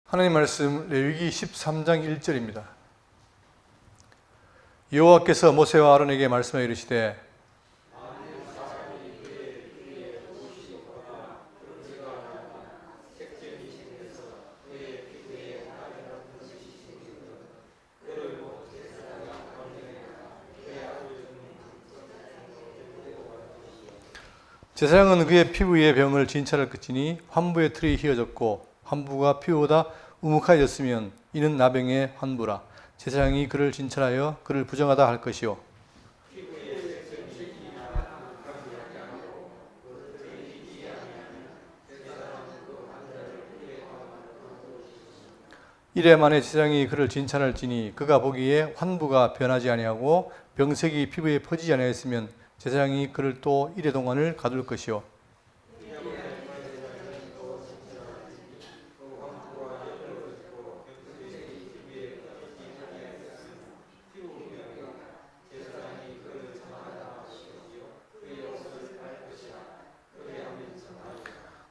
하나님 말씀 레위기 13장 1절입니다. 여호와께서 모세와 아론에게 말씀하여 이르시되 제사장은 그의 피부에 병을 진찰할 것이니 환부의 틀이 휘어졌고 환부가 피부보다 우묵하여졌으면 이는 나병의 환부라. 제사장이 그를 진찰하여 그를 부정하다 할 것이요. 이래 만에 제사장이 그를 진찰할지니 그가 보기에 환부가 변하지 아니하고 병색이 피부에 퍼지지 아니하였으면 제사장이 그를 또 이래 동안을 가둘 것이요.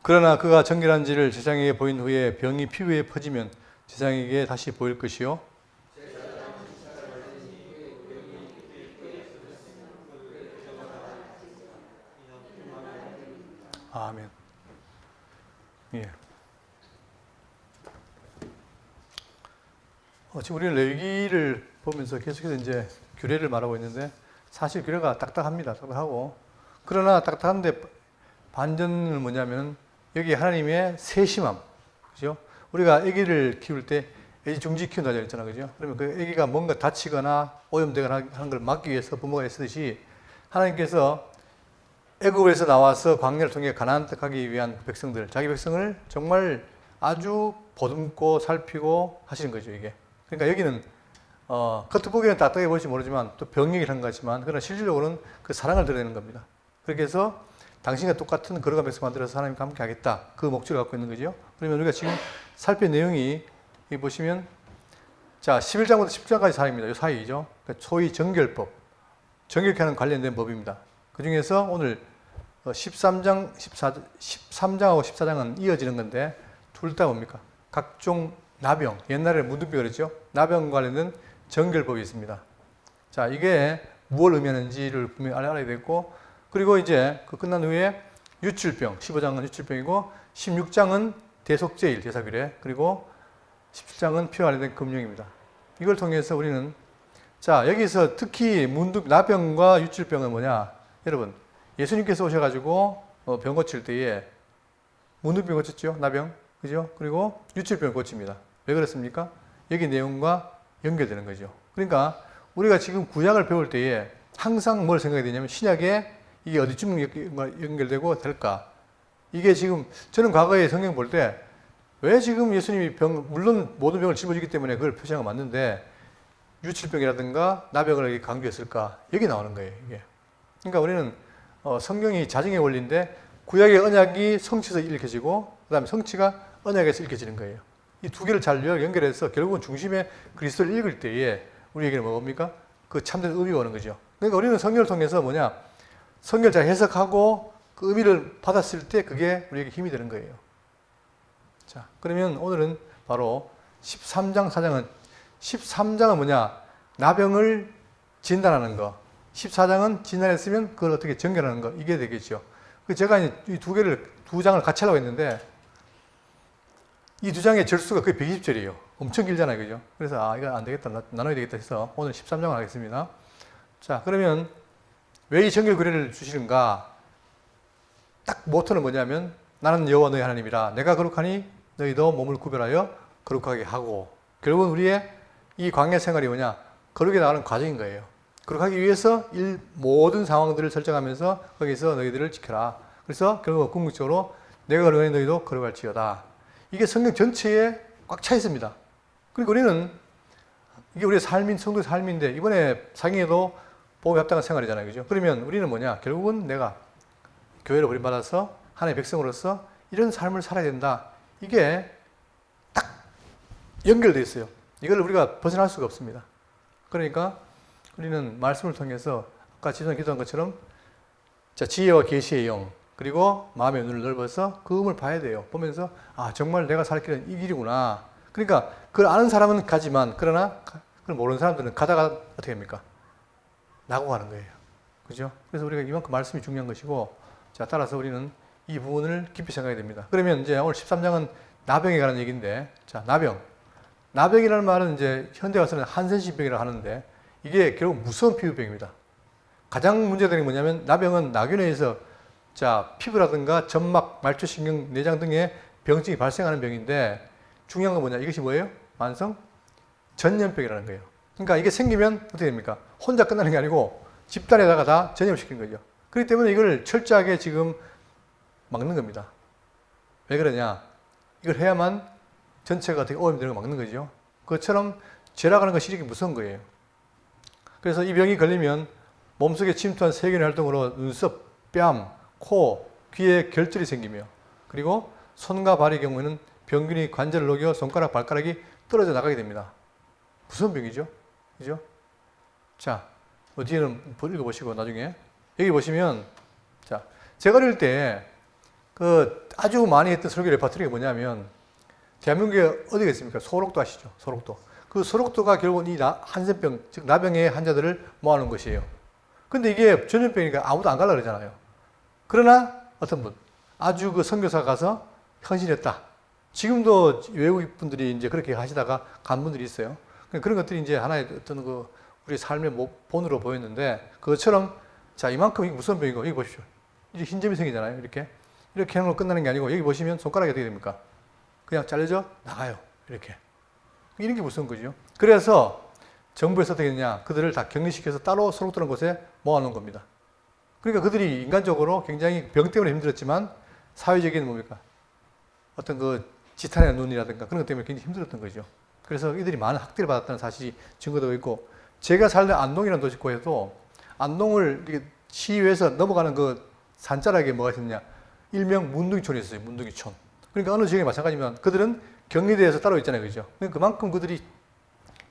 그러나 그가 정결한지를 제사장에게 보인 후에 병이 피부에 퍼지면 제사장에게 다시 보일 것이요. 아멘. 예. 지금 우리는 레위기를 보면서 계속해서 이제 규례를 말하고 있는데 사실 규례가 딱딱합니다. 딱딱하고. 그러나 딱딱한데 반전은 뭐냐면 여기 하나님의 세심함. 그죠? 우리가 아기를 키울 때 애지중지 키운다고 했잖아요. 그죠? 그러면 그 아기가 뭔가 다치거나 오염되거나 하는 걸 막기 위해서 부모가 애쓰듯이 하나님께서 애굽에서 나와서 광야를 통해 가나안 땅 가기 위한 백성들, 자기 백성을 정말 아주 보듬고 살피고 하시는 거죠, 이게. 그러니까 여기는 겉으로 보기에는 딱딱해 보일지 모르지만 또 병역이라는 한 거지만 그러나 실질적으로는 그 사랑을 드러내는 겁니다. 그렇게 해서 당신과 똑같은 거룩한 백성 만들어서 하나님과 함께 하겠다. 그 목적을 갖고 있는 거죠. 그러면 우리가 지금 살필 내용이 여기 보시면 자 11장부터 10장까지 사이입니다. 이 사이죠. 그러니까 소위 정결법, 정결케 하는 관련된 법입니다. 그 중에서 오늘 13장, 13장하고 14장은 이어지는 건데 둘 다 뭡니까? 각종 나병, 옛날에 문둥병 그랬죠? 나병 관련된 정결법이 있습니다. 자, 이게 무엇을 의미하는지를 분명히 알아야 되겠고, 그리고 이제 그 끝난 후에 유출병, 15장은 유출병이고 16장은 대속죄일, 제사규례, 그리고 17장은 피와 관련된 금령입니다. 이걸 통해서 우리는 자, 여기서 특히 나병과 유출병은 뭐냐? 여러분, 예수님께서 오셔가지고 병 고칠 때에 문둥병 고쳤죠? 나병. 그죠? 그리고 유출병을 고칩니다. 왜 그렇습니까? 여기 내용과 연결되는 거죠. 그러니까 우리가 지금 구약을 배울 때에 항상 뭘 생각해야 되냐면 신약에 이게 어디쯤 연결되고 될까? 이게 지금 저는 과거에 성경 볼 때 왜 지금 예수님이 물론 모든 병을 짊어지기 때문에 그걸 표시한 건 맞는데 유출병이라든가 나병을 강조했을까? 여기 나오는 거예요, 이게. 그러니까 우리는 성경이 자정의 원리인데 구약의 언약이 성취에서 읽혀지고 그 다음에 성취가 언약에서 읽혀지는 거예요. 이 두 개를 잘 연결해서 결국은 중심에 그리스도를 읽을 때에 우리에게는 뭡니까? 그 참된 의미가 오는 거죠. 그러니까 우리는 성경을 통해서 뭐냐? 성경을 잘 해석하고 그 의미를 받았을 때 그게 우리에게 힘이 되는 거예요. 자, 그러면 오늘은 바로 13장 4장은 13장은 뭐냐? 나병을 진단하는 거. 14장은 진단했으면 그걸 어떻게 정결하는 거. 이게 되겠죠. 제가 이 두 장을 같이 하려고 했는데 이 두 장의 절수가 거의 120절이에요. 엄청 길잖아요. 그죠? 그래서 이거 안 되겠다. 나눠야 되겠다 해서 오늘 13장을 하겠습니다. 자, 그러면 왜 이 정결 규례를 주시는가? 딱 모토는 뭐냐면 나는 여호와 너희 하나님이라 내가 거룩하니 너희도 몸을 구별하여 거룩하게 하고 결국은 우리의 이 광야 생활이 뭐냐? 거룩에 나가는 과정인 거예요. 거룩하기 위해서 모든 상황들을 설정하면서 거기서 너희들을 지켜라. 그래서 결국 궁극적으로 내가 거룩하니 너희도 거룩할지어다. 이게 성경 전체에 꽉 차 있습니다. 그리고 우리는 이게 우리의 성도의 삶인데 이번에 사경에도 복음에 합당한 생활이잖아요. 그죠? 그러면 우리는 뭐냐? 결국은 내가 교회로 버림받아서 하나님의 백성으로서 이런 삶을 살아야 된다. 이게 딱 연결되어 있어요. 이걸 우리가 벗어날 수가 없습니다. 그러니까 우리는 말씀을 통해서 아까 지선 기도한 것처럼 자, 지혜와 계시의 영 그리고 마음의 눈을 넓어서 그 음을 봐야 돼요. 보면서 정말 내가 살 길은 이 길이구나. 그러니까 그걸 아는 사람은 가지만 그러나 그걸 모르는 사람들은 가다가 어떻게 합니까? 나고 가는 거예요. 그죠? 그래서 우리가 이만큼 말씀이 중요한 것이고, 자, 따라서 우리는 이 부분을 깊이 생각해야 됩니다. 그러면 이제 오늘 13장은 나병에 관한 얘기인데, 자, 나병. 나병이라는 말은 이제 현대 와서는 한센시병이라고 하는데, 이게 결국 무서운 피부병입니다. 가장 문제되는 게 뭐냐면, 나병은 나균에 의해서 자, 피부라든가 점막, 말초신경, 내장 등의 병증이 발생하는 병인데, 중요한 건 뭐냐? 이것이 뭐예요? 만성 전염병이라는 거예요. 그러니까 이게 생기면 어떻게 됩니까? 혼자 끝나는 게 아니고 집단에다가 다 전염시키는 거죠. 그렇기 때문에 이걸 철저하게 지금 막는 겁니다. 왜 그러냐? 이걸 해야만 전체가 어떻게 오염 되는 거 막는 거죠. 그것처럼 죄라고 하는 것이 이렇게 무서운 거예요. 그래서 이 병이 걸리면 몸속에 침투한 세균의 활동으로 눈썹, 뺨, 코, 귀에 결절이 생기며, 그리고 손과 발의 경우에는 병균이 관절을 녹여 손가락, 발가락이 떨어져 나가게 됩니다. 무서운 병이죠. 그죠? 자, 뒤에는 읽어보시고 나중에. 여기 보시면, 자, 제가 어릴 때, 아주 많이 했던 설교 레파토리가 뭐냐면, 대한민국에 어디가 있습니까? 소록도 아시죠? 소록도. 그 소록도가 결국은 이 한센병, 즉 나병의 환자들을 모아놓은 것이에요. 근데 이게 전염병이니까 아무도 안 가려고 그러잖아요. 그러나 어떤 분, 아주 그 선교사 가서 헌신했다. 지금도 외국 분들이 이제 그렇게 하시다가 간 분들이 있어요. 그런 것들이 이제 하나의 어떤 우리 삶의 본으로 보였는데, 그것처럼, 자, 이만큼 이게 무슨 병이고, 여기 보십시오. 이제 흰 점이 생기잖아요. 이렇게 하는 걸 끝나는 게 아니고, 여기 보시면 손가락이 어떻게 됩니까? 그냥 잘려져 나가요. 이렇게. 이런 게 무서운 거죠. 그래서 정부에서 어떻게 했냐, 그들을 다 격리시켜서 따로 소록도는 곳에 모아놓은 겁니다. 그러니까 그들이 인간적으로 굉장히 병 때문에 힘들었지만, 사회적인 뭡니까? 어떤 지탄의 눈이라든가 그런 것 때문에 굉장히 힘들었던 거죠. 그래서 이들이 많은 학대를 받았다는 사실이 증거되고 있고, 제가 살던 안동이라는 도시코에도 안동을 이렇게 시위해서 넘어가는 그 산자락에 뭐가 있었냐, 일명 문둥이촌이 있어요. 문둥이촌. 그러니까 어느 지역에 마찬가지지만 그들은 격리대에서 따로 있잖아요. 그죠? 그만큼 그들이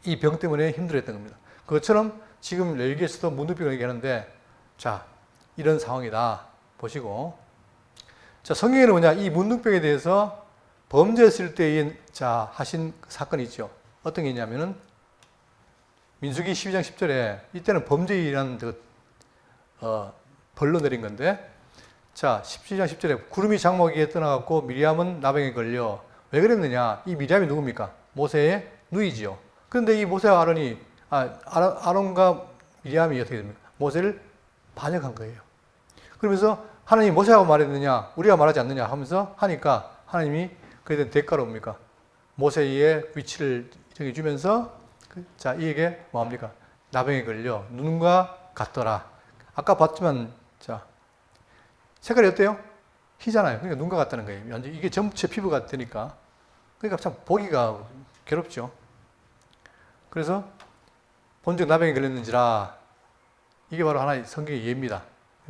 이 병 때문에 힘들었던 겁니다. 그것처럼 지금 레위기에서도 문둥병을 얘기하는데, 자, 이런 상황이다. 보시고. 자, 성경에는 뭐냐, 이 문둥병에 대해서 범죄했을 때에 하신 사건이 있죠. 어떤 게 있냐면은 민수기 12장 10절에 이때는 범죄이라는 벌로 내린 건데, 자, 12장 10절에 구름이 장막위에 떠나갔고 미리암은 나병에 걸려. 왜 그랬느냐? 이 미리암이 누굽니까? 모세의 누이지요. 그런데 이 모세와 아론과 미리암이 어떻게 됩니까? 모세를 반역한 거예요. 그러면서 하나님이 모세하고 말했느냐, 우리가 말하지 않느냐 하면서 하니까 하나님이 그에 대한 대가로 뭡니까? 모세의 위치를 정해주면서, 자, 이에게 뭐합니까? 나병에 걸려 눈과 같더라. 아까 봤지만, 자, 색깔이 어때요? 희잖아요. 그러니까 눈과 같다는 거예요. 완전 이게 전체 피부가 되니까. 그러니까 참 보기가 괴롭죠. 그래서 본즉 나병에 걸렸는지라, 이게 바로 하나의 성경의 예입니다.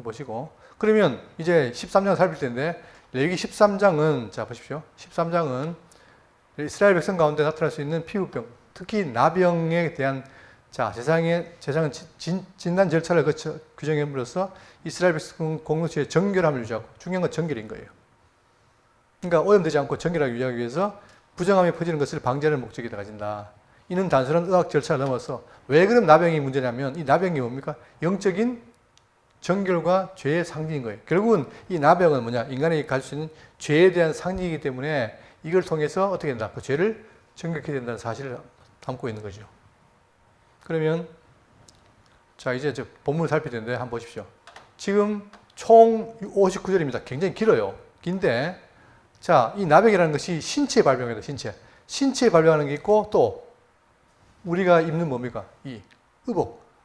보시고. 그러면 이제 13장 살필 텐데, 레위기 13장은, 자, 보십시오. 13장은 이스라엘 백성 가운데 나타날 수 있는 피부병, 특히 나병에 대한, 자, 재상은 진단 절차를 거쳐 규정함으로써 이스라엘 백성 공동체의 정결함을 유지하고, 중요한 건 정결인 거예요. 그러니까 오염되지 않고 정결하게 유지하기 위해서 부정함이 퍼지는 것을 방지하는 목적이 가진다. 이는 단순한 의학 절차를 넘어서, 왜 그럼 나병이 문제냐면, 이 나병이 뭡니까? 영적인 정결과 죄의 상징인 거예요. 결국은 이 나병은 뭐냐? 인간에게 가질 수 있는 죄에 대한 상징이기 때문에 이걸 통해서 어떻게 된다? 그 죄를 정결케 된다는 사실을 담고 있는 거죠. 그러면, 자, 이제 본문을 살필 텐데 한번 보십시오. 지금 총 59절입니다. 굉장히 길어요. 긴데, 자, 이 나병이라는 것이 신체에 발병해요. 신체에 발병하는 게 있고, 또 우리가 입는 뭡니까? 이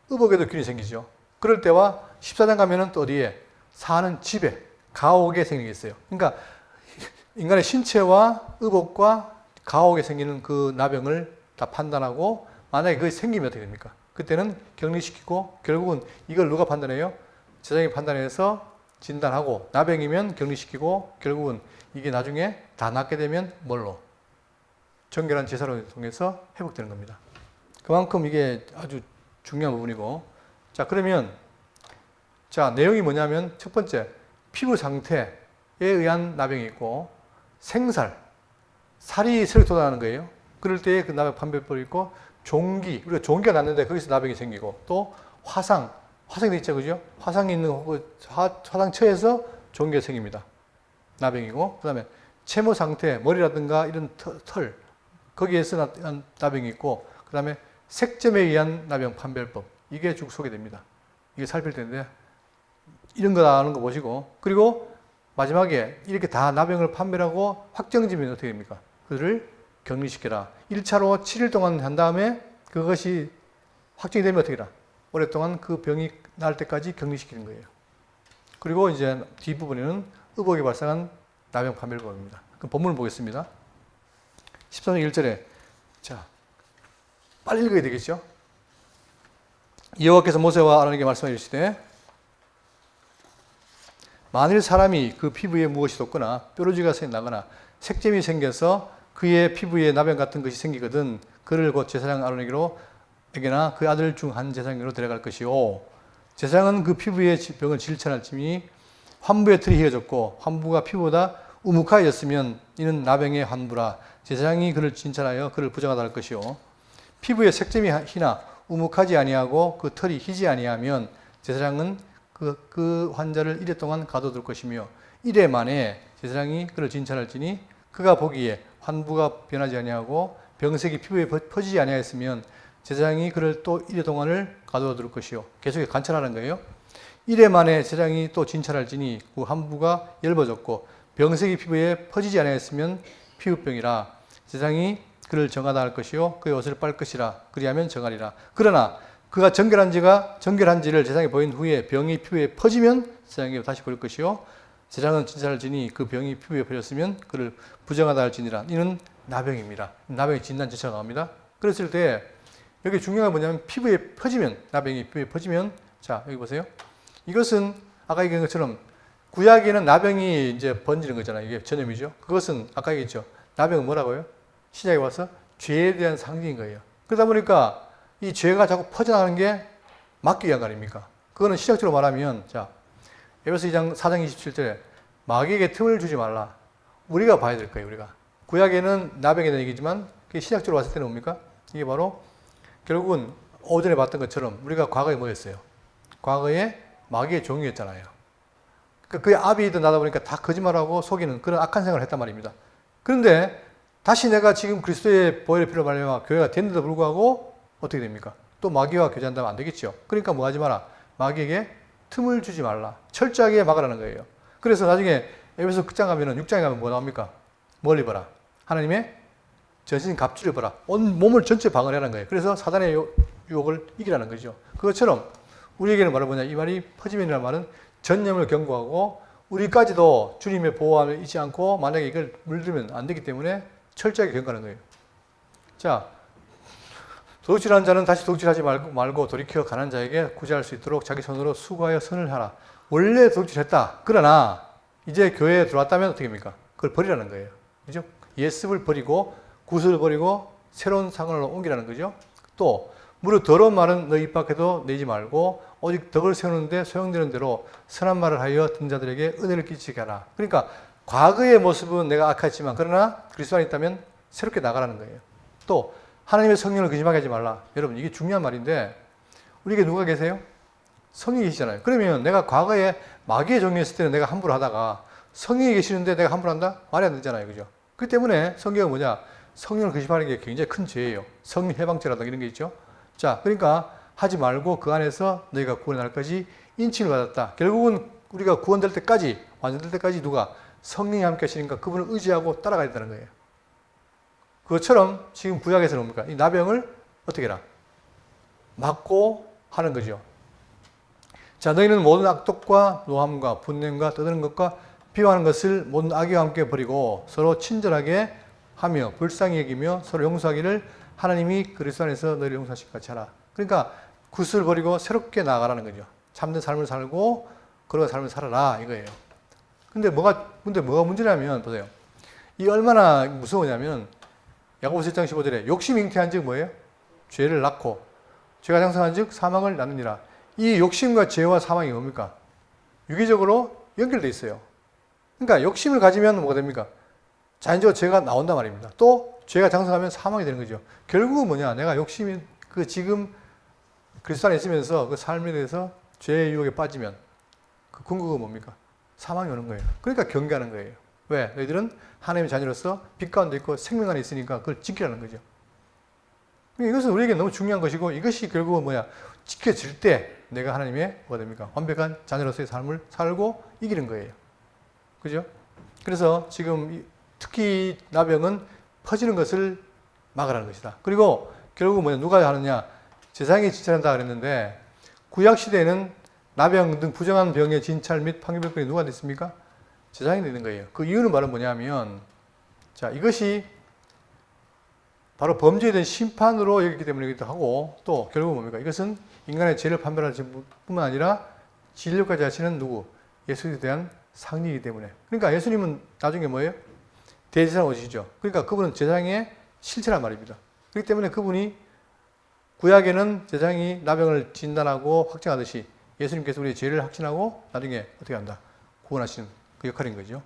의복에도 균이 생기죠. 그럴 때와 14장 가면은 또 어디에? 사는 집에, 가옥에 생기는 게 있어요. 그러니까 인간의 신체와 의복과 가옥에 생기는 그 나병을 다 판단하고, 만약에 그게 생기면 어떻게 됩니까? 그때는 격리시키고, 결국은 이걸 누가 판단해요? 제사장이 판단해서 진단하고, 나병이면 격리시키고, 결국은 이게 나중에 다 낫게 되면 뭘로? 정결한 제사를 통해서 회복되는 겁니다. 그만큼 이게 아주 중요한 부분이고, 자, 그러면, 자, 내용이 뭐냐면, 첫 번째, 피부 상태에 의한 나병이 있고, 살이 세력토다는 거예요. 그럴 때에 그 나병 판별법이 있고, 종기, 우리가 종기가 났는데 거기서 나병이 생기고, 또 화상이 있죠, 그죠? 화상이 있는 화상처에서 종기가 생깁니다. 나병이고, 그 다음에 채모 상태, 머리라든가 이런 털, 거기에서 난 나병이 있고, 그 다음에 색점에 의한 나병 판별법, 이게 쭉 소개됩니다. 이게 살필 텐데, 이런 거 나오는 거 보시고, 그리고 마지막에 이렇게 다 나병을 판별하고 확정지면 어떻게 됩니까? 그들을 격리시켜라. 1차로 7일 동안 한 다음에 그것이 확정이 되면 어떻게 해라? 오랫동안 그 병이 나을 때까지 격리시키는 거예요. 그리고 이제 뒷부분에는 의복이 발생한 나병 판별법입니다. 그럼 본문을 보겠습니다. 13장 1절에, 자, 빨리 읽어야 되겠죠? 여호와께서 모세와 아론에게 말씀하여 이르시되, 만일 사람이 그 피부에 무엇이 돋거나 뾰루지가 나거나 색점이 생겨서 그의 피부에 나병 같은 것이 생기거든 그를 곧 제사장 아론에게나 그 아들 중 한 제사장에게로 데려갈 것이요, 제사장은 그 피부에 병을 질천할지니 환부의 틀이 휘어졌고 환부가 피부보다 우묵하여졌으면 이는 나병의 환부라. 제사장이 그를 진찰하여 그를 부정하다 할 것이요, 피부에 색점이 희나 우묵하지 아니하고 그 털이 희지 아니하면 제사장은 그 환자를 이래 동안 가둬둘 것이며, 이래 만에 제사장이 그를 진찰할지니 그가 보기에 환부가 변하지 아니하고 병색이 피부에 퍼지지 아니하였으면 제사장이 그를 또 이래 동안을 가둬둘 것이요. 계속 관찰하는 거예요. 이래 만에 제사장이 또 진찰할지니 그 환부가 엷어졌고 병색이 피부에 퍼지지 아니하였으면 피부병이라. 제사장이 그를 정하다 할 것이요 그의 옷을 빨 것이라. 그리하면 정하리라. 그러나 그가 정결한지를 제사장에 보인 후에 병이 피부에 퍼지면 제사장에게 다시 보일 것이요, 제사장은 진찰할지니 그 병이 피부에 퍼졌으면 그를 부정하다 할지니라. 이는 나병입니다. 나병의 진단 절차가 나옵니다. 그랬을 때 여기 중요한 건 뭐냐면 피부에 퍼지면, 나병이 피부에 퍼지면, 자 여기 보세요. 이것은 아까 얘기한 것처럼 구약에는 나병이 이제 번지는 거잖아요. 이게 전염이죠. 그것은 아까 얘기했죠. 나병은 뭐라고요? 시작에 와서 죄에 대한 상징인 거예요. 그러다 보니까 이 죄가 자꾸 퍼져나가는 게 막기 위한 거 아닙니까? 그거는 시작적으로 말하면, 자, 에베소 2장 4장 27절에 마귀에게 틈을 주지 말라. 우리가 봐야 될 거예요, 우리가. 구약에는 나병에 대한 얘기지만, 그게 시작적으로 왔을 때는 뭡니까? 이게 바로, 결국은 오전에 봤던 것처럼 우리가 과거에 뭐였어요? 과거에 마귀의 종이었잖아요. 그러니까 그의 아비이든 나다 보니까 다 거짓말하고 속이는 그런 악한 생활을 했단 말입니다. 그런데 다시 내가 지금 그리스도의 보혈의 피로 말미암아 교회가 됐는데도 불구하고 어떻게 됩니까? 또 마귀와 교제한다면 안 되겠죠. 그러니까 뭐 하지 마라. 마귀에게 틈을 주지 말라. 철저하게 막으라는 거예요. 그래서 나중에 에베소 9장 가면은 6장에 가면 뭐 나옵니까? 뭘 입어라? 하나님의 전신 갑주를 입어라. 온 몸을 전체 방어하라는 거예요. 그래서 사단의 유혹을 이기라는 거죠. 그것처럼 우리에게는 말은 뭐냐? 이 말이 퍼지면이라는 말은 전염을 경고하고 우리까지도 주님의 보호함을 잊지 않고 만약에 이걸 물들면 안 되기 때문에 철저하게 경고하는 거예요. 자, 도둑질하는 자는 다시 도둑질하지 말고 돌이켜 가난한 자에게 구제할 수 있도록 자기 손으로 수고하여 선을 하라. 원래 도둑질했다. 그러나 이제 교회에 들어왔다면 어떻게 합니까? 그걸 버리라는 거예요. 그죠? 예습을 버리고 구슬을 버리고 새로운 상을 옮기라는 거죠. 또 무릇 더러운 말은 너희 입 밖에도 내지 말고 오직 덕을 세우는데 소용되는 대로 선한 말을 하여 듣는 자들에게 은혜를 끼치게 하라. 그러니까 과거의 모습은 내가 악했지만 그러나 그리스도 안에 있다면 새롭게 나가라는 거예요. 또 하나님의 성령을 의심하게 하지 말라. 여러분 이게 중요한 말인데 우리에게 누가 계세요? 성령이 계시잖아요. 그러면 내가 과거에 마귀의 종이었을 때는 내가 함부로 하다가 성령이 계시는데 내가 함부로 한다? 말이 안 되잖아요. 그죠? 그렇기 때문에 성경은 뭐냐? 성령을 의심하는 게 굉장히 큰 죄예요. 성령 해방죄라든가 이런 게 있죠. 자, 그러니까 하지 말고 그 안에서 너희가 구원에 날까지 인침을 받았다. 결국은 우리가 구원될 때까지, 완전될 때까지 누가? 성령이 함께 하시니까 그분을 의지하고 따라가야 된다는 거예요. 그것처럼 지금 구약에서는 뭡니까? 이 나병을 어떻게 해라? 막고 하는 거죠. 자, 너희는 모든 악독과 노함과 분냄과 떠드는 것과 비방하는 것을 모든 악의와 함께 버리고 서로 친절하게 하며 불쌍히 여기며 서로 용서하기를 하나님이 그리스도 안에서 너희를 용서하실 것 같이 하라. 그러니까 굿을 버리고 새롭게 나아가라는 거죠. 참된 삶을 살고 그런 삶을 살아라 이거예요. 근데 뭐가 문제냐면 보세요. 이 얼마나 무서우냐면 야고보서 1장 15절에 욕심이 잉태한 즉 뭐예요? 죄를 낳고 죄가 장성한 즉 사망을 낳느니라. 이 욕심과 죄와 사망이 뭡니까? 유기적으로 연결되어 있어요. 그러니까 욕심을 가지면 뭐가 됩니까? 자연적으로 죄가 나온단 말입니다. 또 죄가 장성하면 사망이 되는 거죠. 결국은 뭐냐? 내가 욕심이 지금 그리스도 안에 있으면서 그 삶에 대해서 죄의 유혹에 빠지면 그 궁극은 뭡니까? 사망이 오는 거예요. 그러니까 경계하는 거예요. 왜? 너희들은 하나님의 자녀로서 빛 가운데 있고 생명 안에 있으니까 그걸 지키라는 거죠. 이것은 우리에게 너무 중요한 것이고 이것이 결국은 뭐야? 지켜질 때 내가 하나님의 뭐가 됩니까? 완벽한 자녀로서의 삶을 살고 이기는 거예요. 그죠? 그래서 지금 특히 나병은 퍼지는 것을 막으라는 것이다. 그리고 결국 뭐냐? 누가 하느냐? 제사장이 진찰한다 그랬는데 구약 시대에는 나병 등 부정한 병의 진찰 및 판결권이 누가 됐습니까? 제사장이 되는 거예요. 그 이유는 바로 뭐냐면 자, 이것이 바로 범죄에 대한 심판으로 여기기 때문이기도 하고 또 결국은 뭡니까? 이것은 인간의 죄를 판별할 뿐만 아니라 진료까지 하시는 누구? 예수에 대한 상리이기 때문에. 그러니까 예수님은 나중에 뭐예요? 대제사장 오시죠. 그러니까 그분은 제사장의 실체란 말입니다. 그렇기 때문에 그분이 구약에는 제사장이 나병을 진단하고 확정하듯이 예수님께서 우리의 죄를 확신하고 나중에 어떻게 한다? 구원하시는 그 역할인 거죠.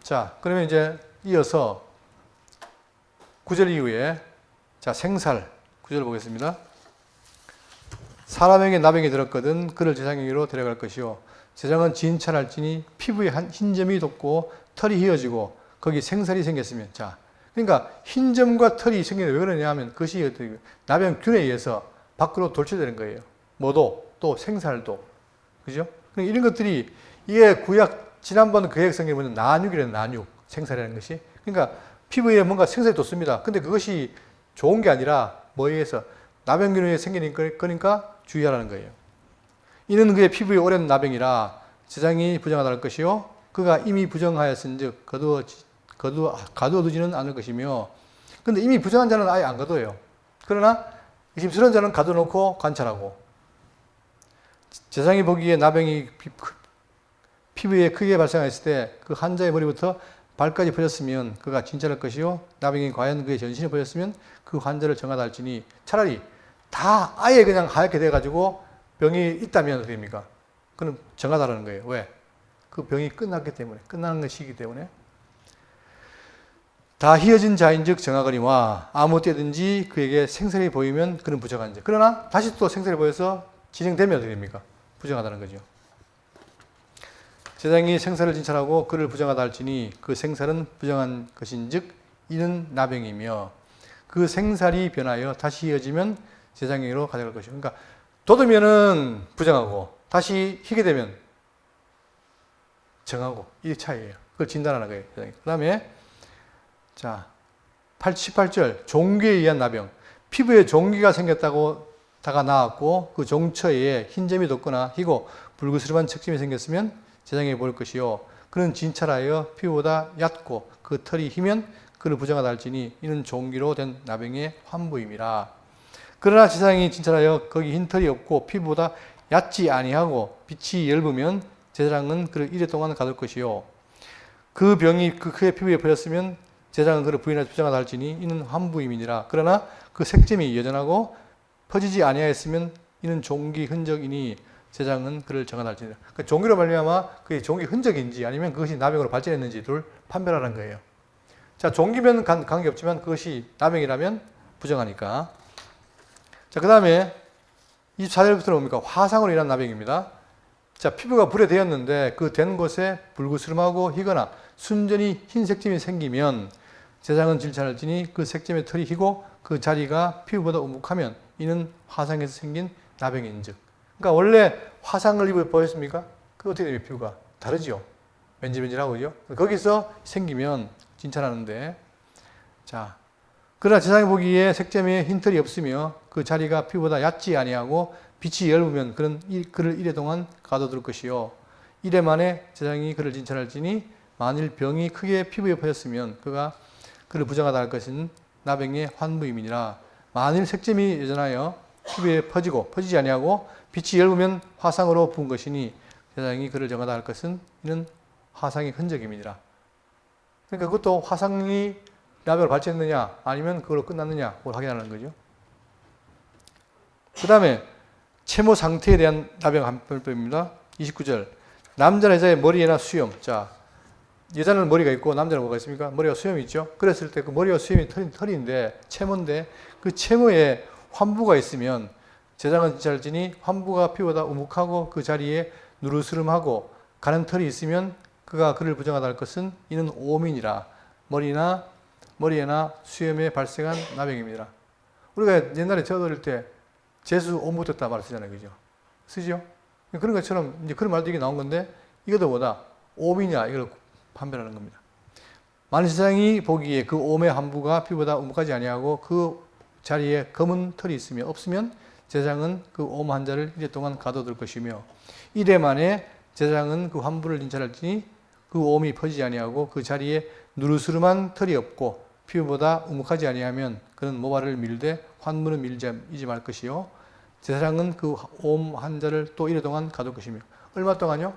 자, 그러면 이제 이어서 9절 이후에 자, 생살 9절 보겠습니다. 사람에게 나병이 들었거든 그를 제사장에게로 데려갈 것이요 제사장은 진찰할지니 피부에 한 흰 점이 돋고 털이 휘어지고 거기 생살이 생겼으면 자, 그러니까 흰 점과 털이 생기는 왜 그러냐 하면 그것이 어떻게 나병균에 의해서 밖으로 돌출되는 거예요. 뭐도 또 생살도. 그죠? 그러니까 이런 것들이 이게 구약 지난번 구약 성경에 보면 난육이라는 난육 생살이라는 것이 그러니까 피부에 뭔가 생살이 돋습니다. 근데 그것이 좋은 게 아니라 뭐에 의해서 나병균에 생기는 거니까 주의하라는 거예요. 이는 그의 피부에 오랜 나병이라 제사장이 부정하다는 것이요 그가 이미 부정하였은즉 가두어두지는 않을 것이며 근데 이미 부정한 자는 아예 안 가둬요. 그러나 의심스러운 자는 가둬놓고 관찰하고 제사장이 보기에 나병이 피부에 크게 발생했을 때 그 환자의 머리부터 발까지 퍼졌으면 그가 진찰할 것이요 나병이 과연 그의 전신에 퍼졌으면 그 환자를 정하다 할지니 차라리 다 아예 그냥 하얗게 돼가지고 병이 있다면 어떻게 됩니까? 그는 정하다라는 거예요. 왜? 그 병이 끝났기 때문에 끝나는 것이기 때문에 다 휘어진 자인즉 정하거니와 아무 때든지 그에게 생선이 보이면 그는 부정한 자. 그러나 다시 또 생선이 보여서 진행되면 어떻게 됩니까? 부정하다는 거죠. 제사장이 생사를 진찰하고 그를 부정하다 할지니 그 생살은 부정한 것인즉 이는 나병이며 그 생살이 변하여 다시 이어지면 제사장에게로 가져갈 것이고 그러니까 돋으면은 부정하고 다시 희게 되면 정하고 이 차이예요. 그걸 진단하는 거예요. 그 다음에 자 18절 종기에 의한 나병 피부에 종기가 생겼다고 다가 나왔고 그 종처에 흰 점이 돋거나 희고 불그스름한 척점이 생겼으면 제사장에게 볼 것이요 그는 진찰하여 피부보다 얕고 그 털이 희면 그를 부정하다 할지니 이는 종기로 된 나병의 환부임이라. 그러나 제사장이 진찰하여 거기 흰 털이 없고 피부보다 얕지 아니하고 빛이 엷으면 제사장은 그를 이래 동안 가둘 것이요 그 병이 그 그의 피부에 퍼졌으면 제사장은 그를 부인하지 부정하다 할지니 이는 환부임이니라. 그러나 그 색점이 여전하고 퍼지지 아니하였으면 이는 종기 흔적이니 제사장은 그를 정하다 할지니라. 그러니까 종기로 말미암아 그게 종기 흔적인지 아니면 그것이 나병으로 발전했는지를 판별하는 거예요. 자, 종기면 관계없지만 그것이 나병이라면 부정하니까. 자, 그 다음에 24절부터는 뭡니까? 화상으로 인한 나병입니다. 자, 피부가 불에 되었는데 그 된 곳에 불그스름하고 희거나 순전히 흰 색점이 생기면 제사장은 진찰할지니 그 색점의 털이 희고 그 자리가 피부보다 우묵하면 이는 화상에서 생긴 나병인즉. 그러니까 원래 화상을 입어 보였습니까? 그 어떻게 되면 피부가 다르지요. 맨질맨질하고 그죠? 거기서 생기면 진찰하는데 자 그러나 제사장이 보기에 색점에 흰 털이 없으며 그 자리가 피부보다 얕지 아니하고 빛이 엷으면 그를 이래 동안 가둬둘 것이요 이래 만에 제사장이 그를 진찰할지니 만일 병이 크게 피부에 퍼졌으면 그가 그를 부정하다 할 것은 나병의 환부임이니라. 만일 색점이 여전하여 피부에 퍼지지 아니하고 빛이 엷으면 화상으로 부은 것이니 제사장이 그를 정하다 할 것은 이는 화상의 흔적임이니라. 그러니까 그것도 화상이 나병으로 발전했느냐 아니면 그걸로 끝났느냐 그걸 확인하는 거죠. 그 다음에 채모 상태에 대한 나병 한별법입니다. 29절 남자 여자의 머리에나 수염. 자 여자는 머리가 있고 남자는 뭐가 있습니까? 머리가 수염이 있죠. 그랬을 때 그 머리와 수염이 털인데 채모인데 그 채모에 환부가 있으면 재장은 잘 지니 환부가 피보다 우묵하고 그 자리에 누르스름하고 가는 털이 있으면 그가 그를 부정하다 할 것은 이는 오민이라 머리에나 수염에 발생한 나병입니다. 우리가 옛날에 저 어릴 때 재수 온 붙었다 말 쓰잖아요. 그죠? 쓰죠? 그런 것처럼 이제 그런 말도 이게 나온 건데 이것도 뭐다? 오민이야. 이걸 판별하는 겁니다. 만일 세상이 보기에 그 옴의 한부가 피보다 우묵하지 아니하고 그 자리에 검은 털이 있으며 없으면 제장은 그 옴 한자를 이래 동안 가둬둘 것이며 이래 만에 제장은 그 환부를 인찰할지니 그 옴이 퍼지지 아니하고 그 자리에 누르스름한 털이 없고 피부보다 우묵하지 아니하면 그는 모발을 밀되 환부는 밀지 말 것이요 제사장은 그 옴 한자를 또 이래 동안 가둘 것이며 얼마 동안요?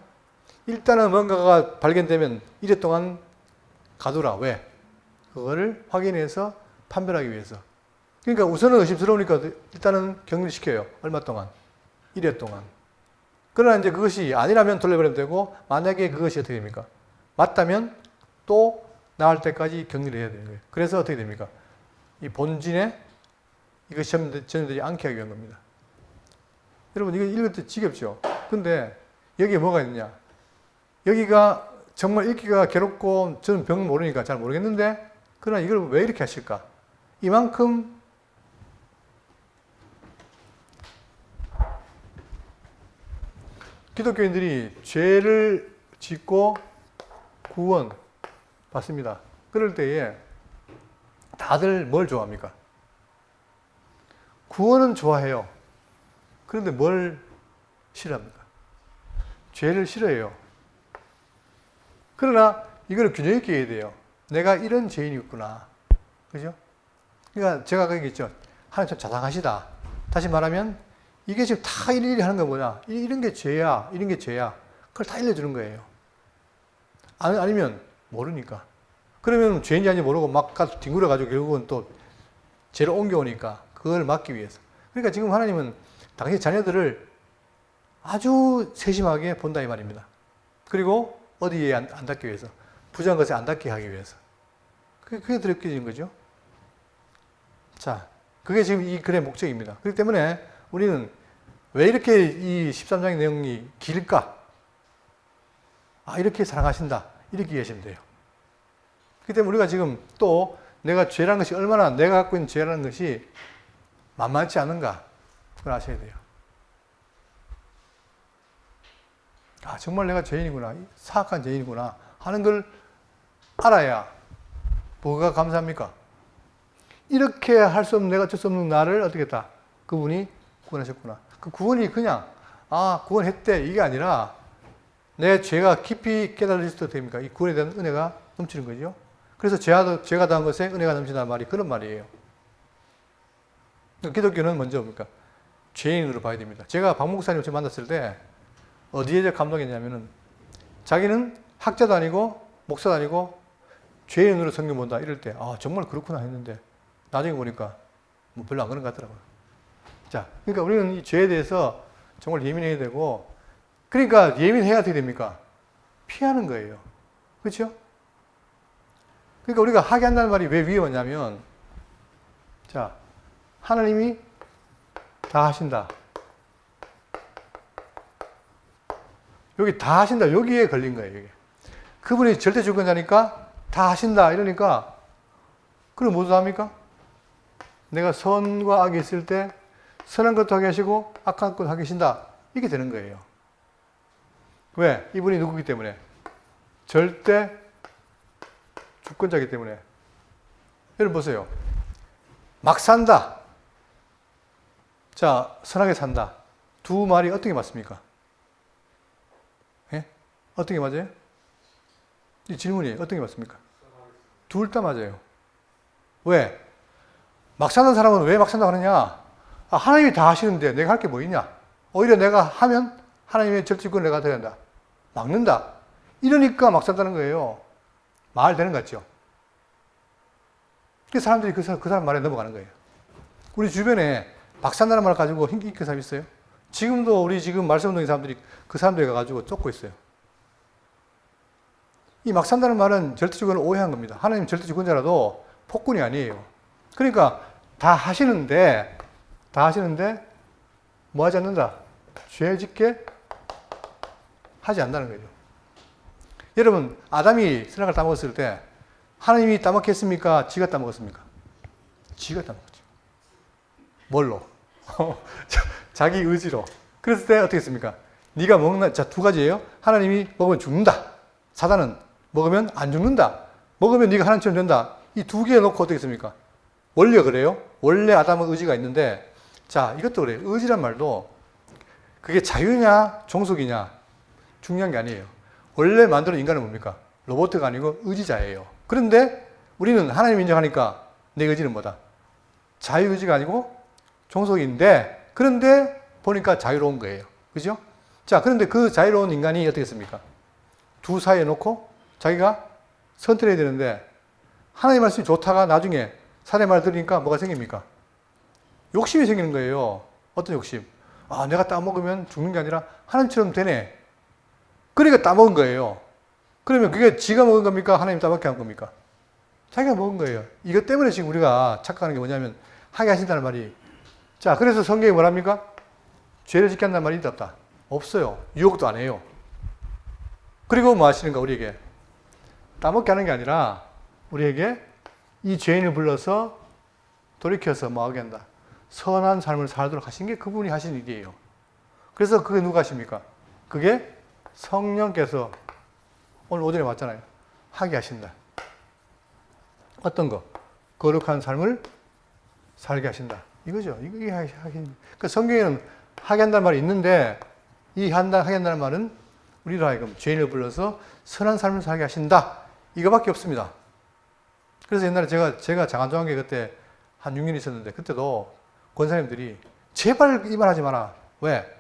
일단은 뭔가가 발견되면 이래 동안 가두라. 왜? 그거를 확인해서 판별하기 위해서. 그러니까 우선은 의심스러우니까 일단은 격리시켜요. 얼마 동안? 1회 동안. 그러나 이제 그것이 아니라면 돌려버리면 되고 만약에 그것이 어떻게 됩니까? 맞다면 또 나을 때까지 격리를 해야 되는 거예요. 그래서 어떻게 됩니까? 이 본진에 이것이 전염되지 않게 하기 위한 겁니다. 여러분 이거 읽을 때 지겹죠? 근데 여기에 뭐가 있느냐? 여기가 정말 읽기가 괴롭고 저는 병 모르니까 잘 모르겠는데 그러나 이걸 왜 이렇게 하실까? 이만큼 기독교인들이 죄를 짓고 구원 받습니다. 그럴 때에 다들 뭘 좋아합니까? 구원은 좋아해요. 그런데 뭘 싫어합니까? 죄를 싫어해요. 그러나 이걸 균형 있게 해야 돼요. 내가 이런 죄인이었구나. 그죠? 그러니까 제가 아까 얘기했죠. 하나님 참 자상하시다. 다시 말하면 이게 지금 다 일일이 하는 건 뭐냐? 이런 게 죄야. 이런 게 죄야. 그걸 다 알려주는 거예요. 아니면 모르니까. 그러면 죄인지 아닌지 모르고 막 뒹굴어가지고 결국은 또 죄를 옮겨오니까 그걸 막기 위해서. 그러니까 지금 하나님은 당신 자녀들을 아주 세심하게 본다 이 말입니다. 그리고 어디에 안 닿기 위해서. 부정한 것에 안 닿게 하기 위해서. 그게 드럽게진 거죠. 자, 그게 지금 이 글의 목적입니다. 그렇기 때문에 우리는 왜 이렇게 이 13장의 내용이 길까? 아, 이렇게 사랑하신다. 이렇게 이해하시면 돼요. 그렇기 때문에 우리가 지금 또 내가 죄라는 것이 얼마나 내가 갖고 있는 죄라는 것이 만만치 않은가? 그걸 아셔야 돼요. 아, 정말 내가 죄인이구나. 사악한 죄인이구나. 하는 걸 알아야 뭐가 감사합니까? 이렇게 할 수 없는 내가 어쩔 수 없는 나를 어떻게 했다? 그분이 구원하셨구나. 그 구원이 그냥 구원했대 이게 아니라 내 죄가 깊이 깨달을 수도 됩니까? 이 구원에 대한 은혜가 넘치는 거죠. 그래서 죄가 당한 것에 은혜가 넘친다는 말이 그런 말이에요. 기독교는 먼저 뭡니까? 죄인으로 봐야 됩니다. 제가 박 목사님을 처음 만났을 때 어디에 감동했냐면은 자기는 학자도 아니고 목사도 아니고 죄인으로 성경 본다 이럴 때 정말 그렇구나 했는데 나중에 보니까 뭐 별로 안 그런 것 같더라고요. 자, 그러니까 우리는 이 죄에 대해서 정말 예민해야 되고 그러니까 예민해야 어떻게 됩니까? 피하는 거예요. 그렇죠? 그러니까 우리가 하게 한다는 말이 왜 위험하냐면 자, 하나님이 다 하신다. 여기 다 하신다. 여기에 걸린 거예요. 여기. 그분이 절대 주권자니까 다 하신다. 이러니까 그럼 무엇을 합니까? 내가 선과 악이 있을 때 선한 것도 하게 하시고 악한 것도 하게 하신다. 이게 되는 거예요. 왜? 이분이 누구기 때문에? 절대 주권자이기 때문에. 여러분 보세요. 막 산다. 자, 선하게 산다. 두 말이 어떻게 맞습니까? 예? 어떻게 맞아요? 이 질문이 어떻게 맞습니까? 둘 다 맞아요. 왜? 막 사는 사람은 왜 막 산다고 하느냐? 하나님이 다 하시는데 내가 할 게 뭐 있냐? 오히려 내가 하면 하나님의 절대주권을 내가 드려야 한다. 막는다. 이러니까 막 산다는 거예요. 말 되는 것 같죠? 그 사람들이 그 사람 말에 넘어가는 거예요. 우리 주변에 막 산다는 말을 가지고 힘있는 사람 있어요? 지금도 우리 지금 말씀운동의 사람들이 그 사람들이 가가지고 쫓고 있어요. 이 막 산다는 말은 절대주권을 오해한 겁니다. 하나님 절대주권자라도 폭군이 아니에요. 그러니까 다 하시는데 뭐 하지 않는다? 죄 짓게 하지 않는다는 거죠. 여러분, 아담이 선악을 따먹었을 때 하나님이 따먹겠습니까? 지가 따먹었습니까? 지가 따먹었죠. 뭘로? 자기 의지로. 그랬을 때 어떻게 했습니까? 네가 먹는, 자, 두 가지예요. 하나님이 먹으면 죽는다. 사단은 먹으면 안 죽는다. 먹으면 네가 하나님처럼 된다. 이 두 개 놓고 어떻게 했습니까? 원래 그래요. 원래 아담은 의지가 있는데, 자, 이것도 그래요. 의지란 말도 그게 자유냐 종속이냐 중요한 게 아니에요. 원래 만드는 인간은 뭡니까? 로봇가 아니고 의지자예요. 그런데 우리는 하나님 인정하니까 내 의지는 뭐다? 자유의지가 아니고 종속인데, 그런데 보니까 자유로운 거예요. 그죠? 자, 그런데 그 자유로운 인간이 어떻게 했습니까? 두 사이에 놓고 자기가 선택해야 되는데, 하나님 말씀이 좋다가 나중에 사내 말 들으니까 뭐가 생깁니까? 욕심이 생기는 거예요. 어떤 욕심? 아, 내가 따먹으면 죽는 게 아니라 하나님처럼 되네. 그러니까 따먹은 거예요. 그러면 그게 지가 먹은 겁니까? 하나님 따먹게 한 겁니까? 자기가 먹은 거예요. 이것 때문에 지금 우리가 착각하는 게 뭐냐면, 하게 하신다는 말이. 자, 그래서 성경이 뭐랍니까? 죄를 짓게 한다는 말이 있다? 없어요. 유혹도 안 해요. 그리고 뭐 하시는가, 우리에게? 따먹게 하는 게 아니라, 우리에게 이 죄인을 불러서 돌이켜서 뭐 하게 한다? 선한 삶을 살도록 하신 게 그분이 하신 일이에요. 그래서 그게 누가 하십니까? 그게 성령께서 오늘 오전에 왔잖아요. 하게 하신다. 어떤 거? 거룩한 삶을 살게 하신다. 이거죠. 이게 하게. 그러니까 성경에는 하게 한다는 말이 있는데, 이 하게 한다는 말은 우리로 하여금 죄인을 불러서 선한 삶을 살게 하신다. 이거밖에 없습니다. 그래서 옛날에 제가 장안조항계 그때 한 6년 있었는데, 그때도 권사님들이 제발 이 말 하지 마라. 왜?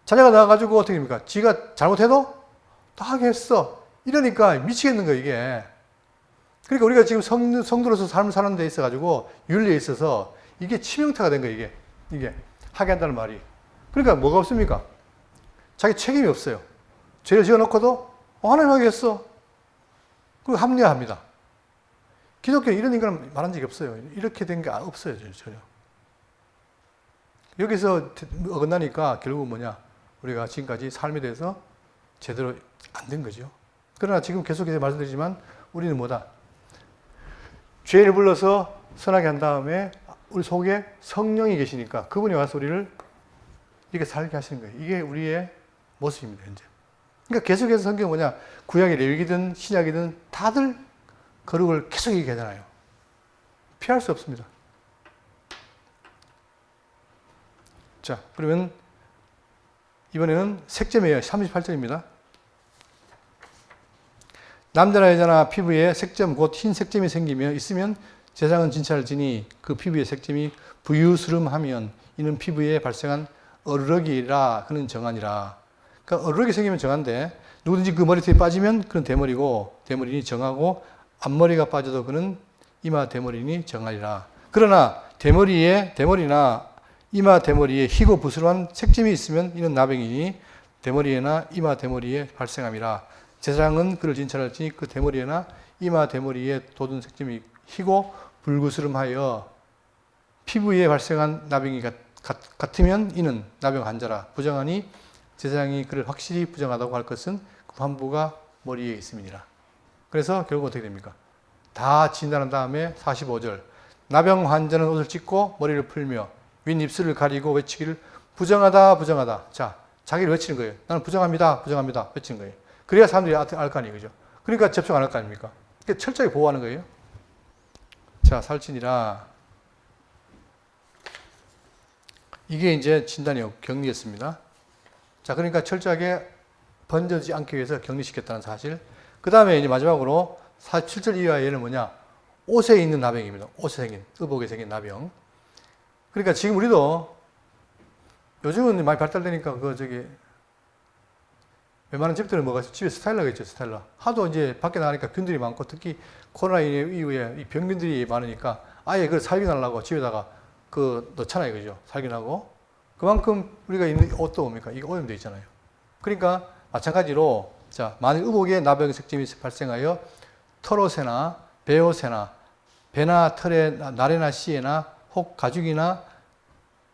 자녀가 나와가지고 어떻게 됩니까? 지가 잘못해도 다 하게 했어. 이러니까 미치겠는 거예요, 이게. 그러니까 우리가 지금 성도로서 삶을 사는 데 있어가지고 윤리에 있어서 이게 치명타가 된 거예요, 이게. 하게 한다는 말이. 그러니까 뭐가 없습니까? 자기 책임이 없어요. 죄를 지어놓고도 하나님 하게 했어. 그리고 합리화합니다. 기독교는 이런 인간은 말한 적이 없어요. 이렇게 된 게 없어요, 전혀. 여기서 어긋나니까 결국은 뭐냐? 우리가 지금까지 삶에 대해서 제대로 안 된 거죠. 그러나 지금 계속해서 말씀드리지만 우리는 뭐다? 죄를 불러서 선하게 한 다음에 우리 속에 성령이 계시니까 그분이 와서 우리를 이렇게 살게 하시는 거예요. 이게 우리의 모습입니다, 현재. 그러니까 계속해서 성경은 뭐냐? 구약의 레위기든 신약이든 다들 거룩을 계속 얘기하잖아요. 피할 수 없습니다. 자, 그러면 이번에는 색점이에요. 38절입니다. 남자나 여자나 피부에 색점, 곧 흰 색점이 생기며 있으면 제사장은 진찰을 지니 그 피부의 색점이 부유스름하면 이는 피부에 발생한 어르럭이라 그는 정하니라. 그러니까 어르럭이 생기면 정한데, 누구든지 그 머리털이 빠지면 그는 대머리고 대머리니 정하고, 앞머리가 빠져도 그는 이마 대머리니 정하리라. 그러나 대머리나 이마 대머리에 희고 부스럼한 색점이 있으면 이는 나병이니 대머리에나 이마 대머리에 발생함이라. 제사장은 그를 진찰할지니 그 대머리에나 이마 대머리에 돋은 색점이 희고 불구스름하여 피부에 발생한 나병이 같으면 이는 나병 환자라. 부정하니 제사장이 그를 확실히 부정하다고 할 것은 그 환부가 머리에 있음이니라. 그래서 결국 어떻게 됩니까? 다 진단한 다음에 45절. 나병 환자는 옷을 찢고 머리를 풀며 윗입술을 가리고 외치기를 부정하다 부정하다. 자, 자기를 외치는 거예요. 나는 부정합니다 부정합니다 외치는 거예요. 그래야 사람들이 알 거 아니에요, 그죠? 그러니까 접촉 안 할 거 아닙니까? 그러니까 철저히 보호하는 거예요. 자, 살찐이라. 이게 이제 진단이요, 격리였습니다. 자, 그러니까 철저하게 번져지지 않기 위해서 격리시켰다는 사실. 그 다음에 이제 마지막으로 47절 이하의 얘는 뭐냐? 옷에 있는 나병입니다. 옷에 생긴, 의복에 생긴 나병. 그러니까 지금 우리도 요즘은 많이 발달되니까 웬만한 집들은 뭐가 있어? 집에 스타일러가 있죠, 스타일러. 하도 이제 밖에 나가니까 균들이 많고, 특히 코로나 이후에 이 병균들이 많으니까 아예 그걸 살균하려고 집에다가 넣잖아요, 그죠? 살균하고. 그만큼 우리가 입는 옷도 뭡니까? 이게 오염되어 있잖아요. 그러니까 마찬가지로 자, 만일 의복에 나병의 색점이 발생하여 털옷에나 베옷에나 배나 털에 나래나 씨에나 혹 가죽이나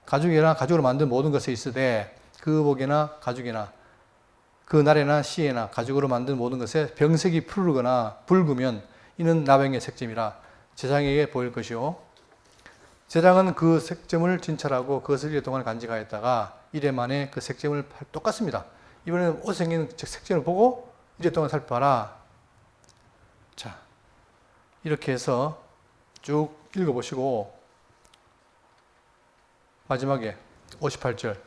가죽으로 만든 모든 것에 있으되 그 의복에나 가죽이나 그 나래나 씨에나 가죽으로 만든 모든 것에 병색이 푸르거나 붉으면 이는 나병의 색점이라 제장에게 보일 것이요. 제장은 그 색점을 진찰하고 그것을 1일 동안 간직하였다가 1회 만에 그 색점을 똑같습니다. 이번에는 옷에 생긴 색점을 보고 1일 동안 살펴봐라. 자, 이렇게 해서 쭉 읽어보시고 마지막에 58절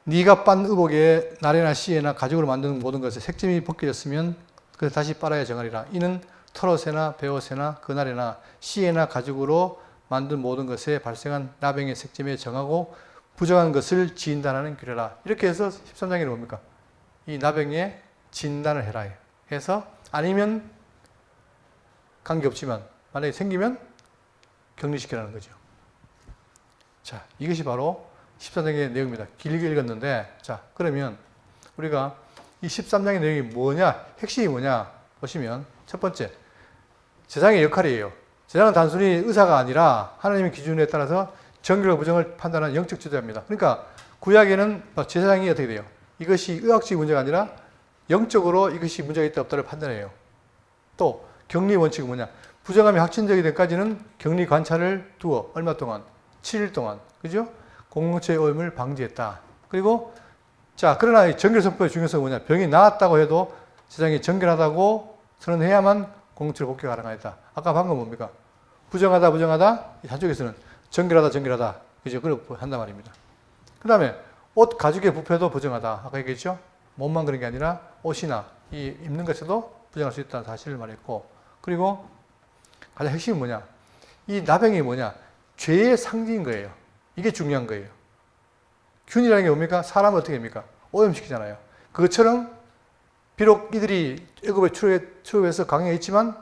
네가 빤 의복에 나래나 씨에나 가죽으로 만든 모든 것에 색점이 벗겨졌으면 그래서 다시 빨아야 정하리라. 이는 털옷에나 베옷에나 그날에나 씨에나 가죽으로 만든 모든 것에 발생한 나병의 색점에 정하고 부정한 것을 진단하는 규례라. 이렇게 해서 13장에 뭡니까? 이 나병의 진단을 해라 해서 아니면 관계없지만 만약에 생기면 격리시키라는 거죠. 자, 이것이 바로 13장의 내용입니다. 길게 읽었는데, 자, 그러면 우리가 이 13장의 내용이 뭐냐, 핵심이 뭐냐 보시면 첫 번째, 제장의 역할이에요. 제장은 단순히 의사가 아니라 하나님의 기준에 따라서 정결과 부정을 판단하는 영적 지도자입니다. 그러니까 구약에는 제장이 어떻게 돼요? 이것이 의학적인 문제가 아니라 영적으로 이것이 문제가 있다 없다를 판단해요. 또 격리 원칙은 뭐냐? 부정함이 확진되기 전까지는 격리 관찰을 두어 얼마 동안? 7일 동안. 그죠? 공동체의 오염을 방지했다. 그리고 자, 그러나 정결 선포의 중요성은 뭐냐? 병이 나았다고 해도 제장이 정결하다고 선언해야만 공동체를 복귀가 가능하다. 아까 방금 뭡니까? 부정하다. 한쪽에서는 정결하다. 그죠? 그렇게 한단 말입니다. 그 다음에 옷 가죽의 부패도 부정하다. 아까 얘기했죠? 몸만 그런 게 아니라 옷이나 이 입는 것에도 부정할 수 있다는 사실을 말했고, 그리고 가장 핵심은 뭐냐? 이 나병이 뭐냐? 죄의 상징인 거예요. 이게 중요한 거예요. 균이라는 게 뭡니까? 사람을 어떻게 합니까? 오염시키잖아요. 그것처럼 비록 이들이 애굽에 출애굽해서 강해했지만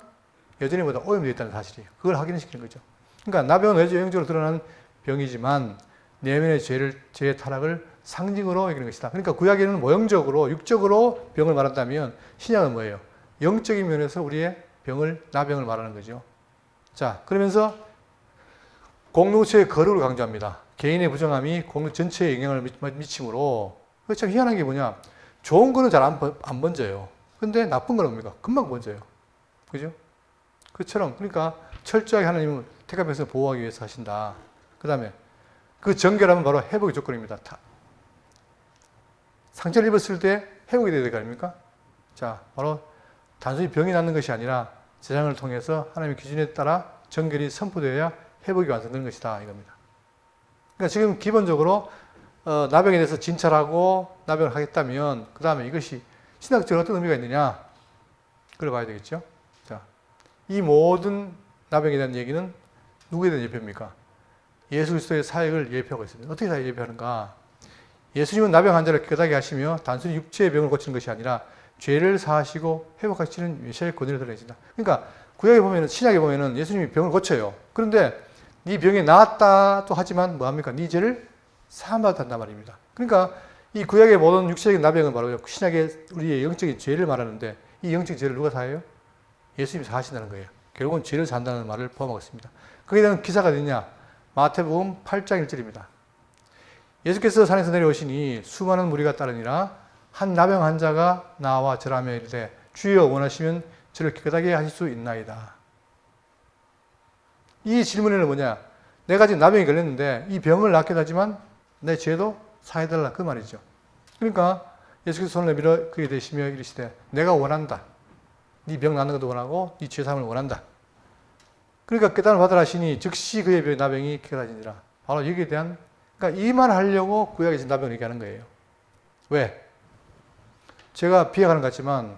여전히 보다 오염되어 있다는 사실이에요. 그걸 확인시키는 거죠. 그러니까 나병은 외적으로 드러나는 병이지만 내면의 죄의 타락을 상징으로 여기는 것이다. 그러니까 구약에는 모형적으로 육적으로 병을 말한다면 신약은 뭐예요? 영적인 면에서 우리의 나병을 말하는 거죠. 자, 그러면서 공동체의 거룩을 강조합니다. 개인의 부정함이 공동 전체에 영향을 미치므로, 참 희한한 게 뭐냐? 좋은 거는 잘 안 번져요. 근데 나쁜 건 뭡니까? 금방 번져요. 그죠? 그처럼, 그러니까 철저하게 하나님은 택한 백성을 보호하기 위해서 하신다. 그 다음에 그 정결함은 바로 회복의 조건입니다. 상처를 입었을 때 회복이 돼야 될 거 아닙니까? 자, 바로 단순히 병이 낫는 것이 아니라 제장을 통해서 하나님의 기준에 따라 정결이 선포되어야 회복이 완성되는 것이다. 이겁니다. 그러니까 지금 기본적으로 나병에 대해서 진찰하고 나병을 하겠다면 그 다음에 이것이 신학적으로 어떤 의미가 있느냐? 그걸 봐야 되겠죠. 자, 이 모든 나병에 대한 얘기는 누구에 대한 예표입니까? 예수 그리스도의 사역을 예표하고 있습니다. 어떻게 사역 예표하는가? 예수님은 나병 환자를 깨끗하게 하시며 단순히 육체의 병을 고치는 것이 아니라 죄를 사하시고 회복하시는 메시아의 권위를 드러내신다. 그러니까 구약에 보면은, 신약에 보면은 예수님이 병을 고쳐요. 그런데 네 병이 나았다 또 하지만 뭐합니까? 네 죄를 사함받았단 말입니다. 그러니까 이 구약의 모든 육체적인 나병은 바로 신약의 우리의 영적인 죄를 말하는데 이 영적인 죄를 누가 사해요? 예수님이 사하신다는 거예요. 결국은 죄를 산다는 말을 포함하고 있습니다. 거기에 대한 기사가 어디냐? 마태복음 8장 1절입니다. 예수께서 산에서 내려오시니 수많은 무리가 따르니라. 한 나병 환자가 나와 절하며 이르되 주여 원하시면 저를 깨끗하게 하실 수 있나이다. 이 질문에는 뭐냐? 내가 지금 나병이 걸렸는데 이 병을 낫게 하지만 내 죄도 사해달라 그 말이죠. 그러니까 예수께서 손을 내밀어 그에 대시며 이르시되 내가 원한다. 네 병 낫는 것도 원하고 네 죄 사함을 원한다. 그러니까 깨달음을 받으라 하시니 즉시 그의 나병이 깨끗해지니라. 바로 여기에 대한, 그러니까 이 말을 하려고 구약에서 나병을 얘기하는 거예요. 왜? 제가 비약하는 것 같지만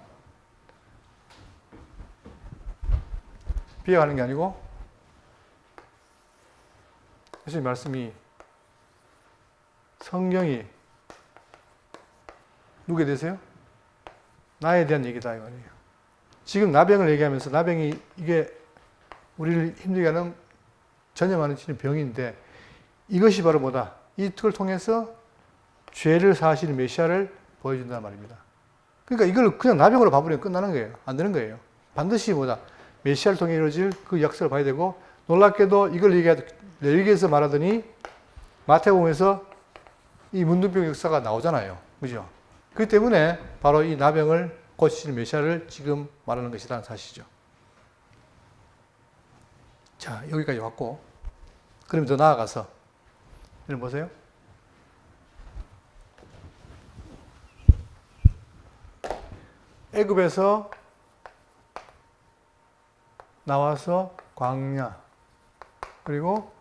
비약하는 게 아니고 예수님 말씀이, 성경이 누구에 대해서요? 나에 대한 얘기다 이 말이에요. 지금 나병을 얘기하면서 나병이 이게 우리를 힘들게 하는 전염하는 병인데 이것이 바로 뭐다? 이 특을 통해서 죄를 사하시는 메시아를 보여준단 말입니다. 그러니까 이걸 그냥 나병으로 봐버리면 끝나는 거예요. 안 되는 거예요. 반드시 뭐다? 메시아를 통해 이루어질 그 약속을 봐야 되고, 놀랍게도 이걸 레위기에서 말하더니 마태복음에서 이 문둥병 역사가 나오잖아요. 그죠? 그렇기 때문에 바로 이 나병을 고치시는 메시아를 지금 말하는 것이라는 사실이죠. 자, 여기까지 왔고, 그럼 더 나아가서, 여러분 보세요. 애굽에서 나와서 광야, 그리고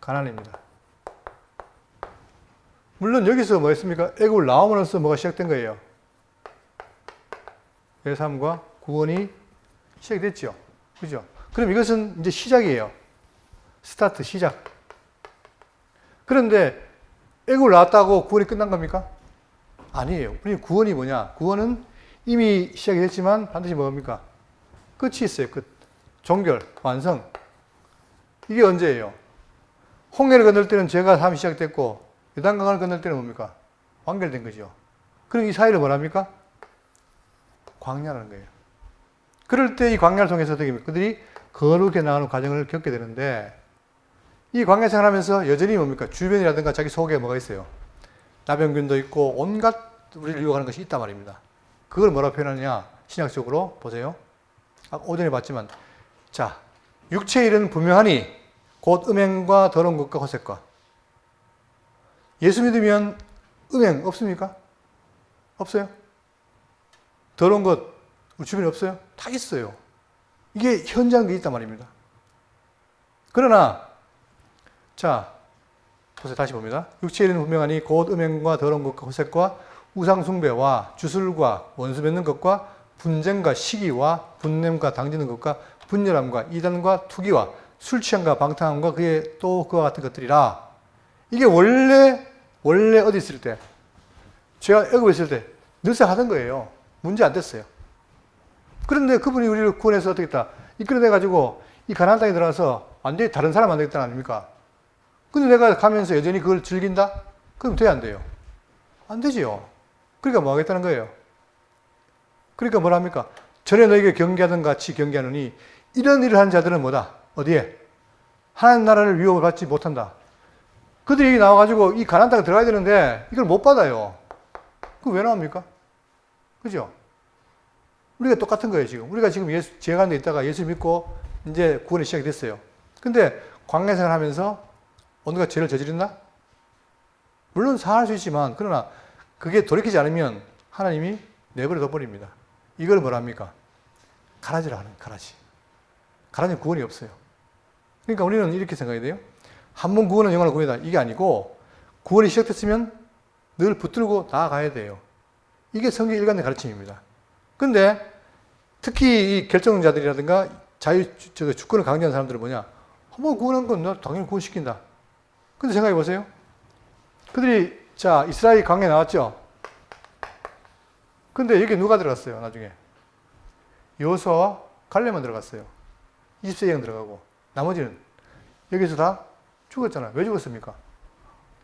가나안입니다. 물론 여기서 뭐 했습니까? 애굽을 나옴으로써 뭐가 시작된 거예요? 예삼과 구원이 시작됐죠. 그죠? 그럼 이것은 이제 시작이에요. 스타트, 시작. 그런데 애굽을 나왔다고 구원이 끝난 겁니까? 아니에요. 구원이 뭐냐? 구원은 이미 시작이 됐지만 반드시 뭡니까? 끝이 있어요. 끝. 종결, 완성. 이게 언제예요? 홍해를 건널 때는 죄가 사함이 시작됐고, 요단강을 건널 때는 뭡니까? 완결된 거죠. 그럼 이 사이를 뭐랍니까? 광야라는 거예요. 그럴 때 이 광야를 통해서 어떻게 됩니까? 그들이 거룩해 나가는 과정을 겪게 되는데, 이 광야 생활하면서 여전히 뭡니까? 주변이라든가 자기 속에 뭐가 있어요? 나병균도 있고 온갖 우리를 유혹하는 것이 있단 말입니다. 그걸 뭐라 표현하느냐? 신약적으로 보세요. 오전에 봤지만, 자, 육체의 일은 분명하니 곧 음행과 더러운 것과 호색과. 예수 믿으면 음행 없습니까? 없어요? 더러운 것 우리 주변에 없어요? 다 있어요. 이게 현저한 게 있단 말입니다. 그러나 자, 보세요. 다시 봅니다. 육체의 일은 분명하니 곧 음행과 더러운 것과 호색과 우상숭배와 주술과 원수 맺는 것과 분쟁과 시기와 분냄과 당지는 것과 분열함과 이단과 투기와 술 취함과 방탕함과 그의 또 그와 같은 것들이라. 이게 원래 어디 있을 때, 제가 애굽에 있을 때 늘상 하던 거예요. 문제 안 됐어요. 그런데 그분이 우리를 구원해서 어떻게 했다? 이끌어내가지고 이 가나안 땅에 들어가서 완전히 다른 사람 만들겠다는 아닙니까? 근데 내가 가면서 여전히 그걸 즐긴다? 그럼 돼야 안 돼요? 안 되지요. 그러니까 뭐 하겠다는 거예요? 그러니까 뭐라 합니까? 전에 너에게 경계하던 같이 경계하느니 이런 일을 하는 자들은 뭐다? 어디에? 하나님 나라를 위협을 받지 못한다. 그들이 나와가지고 이 가나안 땅에 들어가야 되는데 이걸 못 받아요. 그거 왜 나옵니까? 그죠? 우리가 똑같은 거예요, 지금. 우리가 지금 지혜 가운데 있다가 예수 믿고 이제 구원이 시작이 됐어요. 근데 광야 생활 하면서 어느가 죄를 저지른다? 물론 사할 수 있지만, 그러나 그게 돌이키지 않으면 하나님이 내버려 둬버립니다. 이걸 뭐라 합니까? 가라지라 하는 가라지. 가라지는 구원이 없어요. 그러니까 우리는 이렇게 생각해야 돼요. 한 번 구원은 영원한 구원이다. 이게 아니고, 구원이 시작됐으면 늘 붙들고 나아가야 돼요. 이게 성경 일관된 가르침입니다. 근데 특히 이 결정자들이라든가 주권을 강조하는 사람들은 뭐냐? 한 번 구원한 건 나 당연히 구원시킨다. 근데 생각해 보세요. 그들이, 자, 이스라엘 광야에 나왔죠? 근데 여기 누가 들어갔어요, 나중에? 여호수아와 갈렙만 들어갔어요. 20세기형 들어가고. 나머지는 여기서 다 죽었잖아요. 왜 죽었습니까?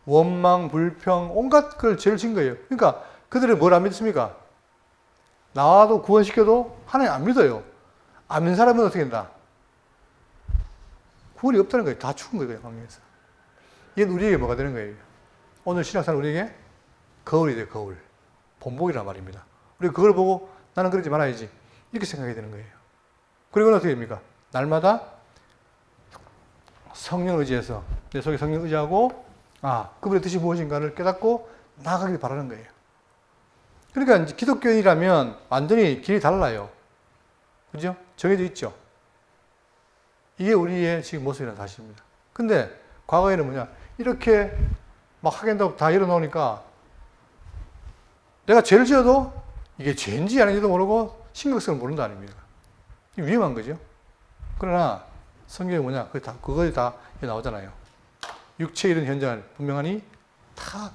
원망, 불평, 온갖 걸 죄를 진 거예요. 그러니까 그들은 뭘 안 믿습니까? 나와도 구원시켜도 하나님 안 믿어요. 안 믿는 사람은 어떻게 된다? 구원이 없다는 거예요. 다 죽은 거예요, 광야에서. 이건 우리에게 뭐가 되는 거예요? 오늘 신학사는 우리에게 거울이 돼요, 거울. 본보기란 말입니다. 우리가 그걸 보고 나는 그러지 말아야지. 이렇게 생각이 되는 거예요. 그리고는 어떻게 됩니까? 날마다 성령을 의지해서, 내 속에 성령을 의지하고, 그분의 뜻이 무엇인가를 깨닫고 나아가길 바라는 거예요. 그러니까 이제 기독교인이라면 완전히 길이 달라요. 그죠? 정해져 있죠? 이게 우리의 지금 모습이라는 사실입니다. 근데 과거에는 뭐냐? 이렇게 막 하겐다고 다 열어놓으니까 내가 죄를 지어도 이게 죄인지 아닌지도 모르고 심각성을 모른다 아닙니까? 위험한 거죠. 그러나 성경이 뭐냐? 그거에 다 나오잖아요. 육체에 이른 현장을 분명하니 다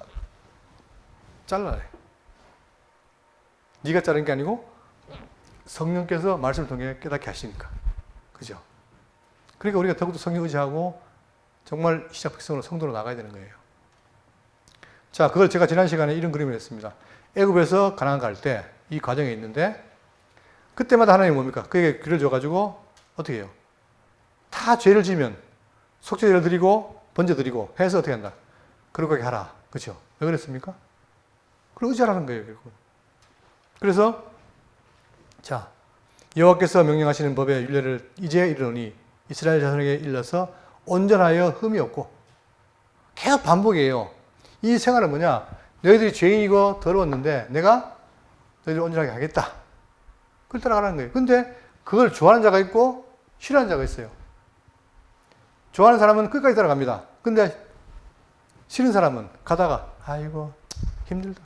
잘라내. 네가 자른 게 아니고 성령께서 말씀을 통해 깨닫게 하시니까. 그죠? 그러니까 우리가 더욱더 성령 의지하고 정말 시작 백성으로 성도로 나가야 되는 거예요. 자, 그걸 제가 지난 시간에 이런 그림을 했습니다. 애굽에서 가나안 갈 때 이 과정에 있는데 그때마다 하나님이 뭡니까? 그에게 귀를 줘가지고 어떻게 해요? 다 죄를 지면 속죄제를 드리고 번제 드리고 해서 어떻게 한다? 그렇게 하라. 그렇죠? 왜 그랬습니까? 그걸 의지하라는 거예요. 결국은. 그래서 자 여호와께서 명령하시는 법의 율례를 이제 이르노니 이스라엘 자손에게 일러서 온전하여 흠이 없고 계속 반복이에요. 이 생활은 뭐냐? 너희들이 죄인이고 더러웠는데 내가 너희들 온전하게 하겠다. 그걸 따라가라는 거예요. 근데 그걸 좋아하는 자가 있고 싫어하는 자가 있어요. 좋아하는 사람은 끝까지 따라갑니다. 근데 싫은 사람은 가다가 아이고 힘들다.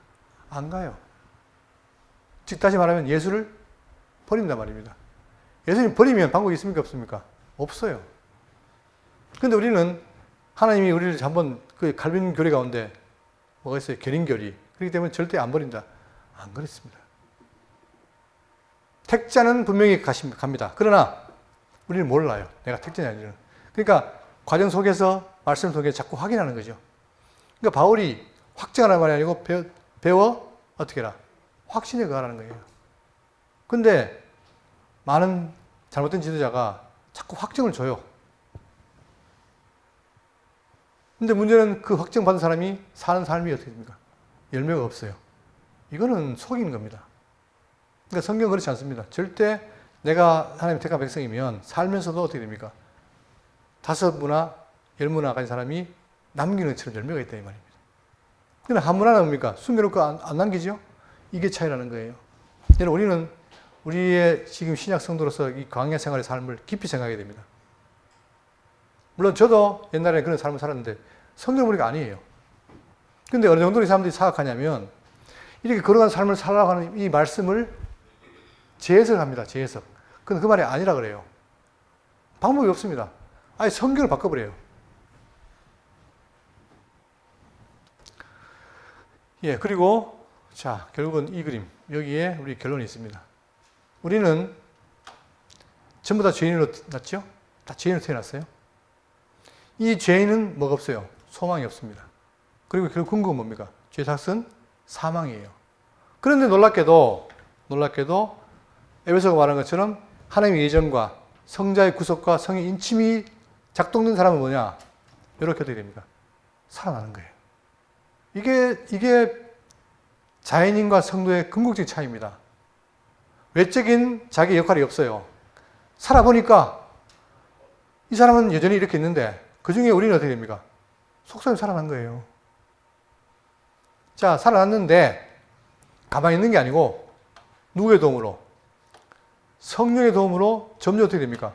안 가요. 즉 다시 말하면 예수를 버린단 말입니다. 예수님 버리면 방법이 있습니까? 없습니까? 없어요. 근데 우리는 하나님이 우리를 한번 그 갈빈 교리 가운데 뭐가 있어요? 견인교리. 그렇기 때문에 절대 안 버린다. 안 그렇습니다. 택자는 분명히 갑니다. 그러나 우리는 몰라요. 내가 택자냐 아니냐. 그러니까 과정 속에서 말씀 속에 자꾸 확인하는 거죠. 그러니까 바울이 확증하라는 말이 아니고 배워 어떻게 해라. 확신에 가라는 거예요. 근데 많은 잘못된 지도자가 자꾸 확증을 줘요. 근데 문제는 그 확증 받은 사람이 사는 삶이 어떻게 됩니까? 열매가 없어요. 이거는 속이는 겁니다. 그러니까 성경은 그렇지 않습니다. 절대 내가 하나님의 택한 백성이면 살면서도 어떻게 됩니까? 5문화, 10문화 가진 사람이 남기는 것처럼 열매가 있다 이 말입니다. 근데 한 문화는 뭡니까? 숨겨놓고 안 남기죠? 이게 차이라는 거예요. 여러분 우리는 우리의 지금 신약 성도로서 이 광야 생활의 삶을 깊이 생각해야 됩니다. 물론 저도 옛날에 그런 삶을 살았는데 성경 보니까 아니에요. 근데 어느 정도로 이 사람들이 생각하냐면 이렇게 걸어간 삶을 살라고 하는 이 말씀을 재해석합니다. 재해석. 근데 그 말이 아니라 그래요. 방법이 없습니다. 아예 성경을 바꿔버려요. 예, 그리고 자 결국은 이 그림 여기에 우리 결론이 있습니다. 우리는 전부 다 죄인으로 났죠? 다 죄인으로 태어났어요. 이 죄인은 뭐가 없어요? 소망이 없습니다. 그리고 결국 근거는 뭡니까? 죄 삭은 사망이에요. 그런데 놀랍게도 에베소가 말한 것처럼 하나님의 예정과 성자의 구속과 성의 인침이 작동된 사람은 뭐냐? 이렇게 어떻게 됩니까? 살아나는 거예요. 이게 자연인과 성도의 궁극적인 차이입니다. 외적인 자기 역할이 없어요. 살아보니까 이 사람은 여전히 이렇게 있는데 그 중에 우리는 어떻게 됩니까? 속성이 살아난 거예요. 자, 살아났는데 가만히 있는 게 아니고 누구의 도움으로? 성령의 도움으로 점점 어떻게 됩니까?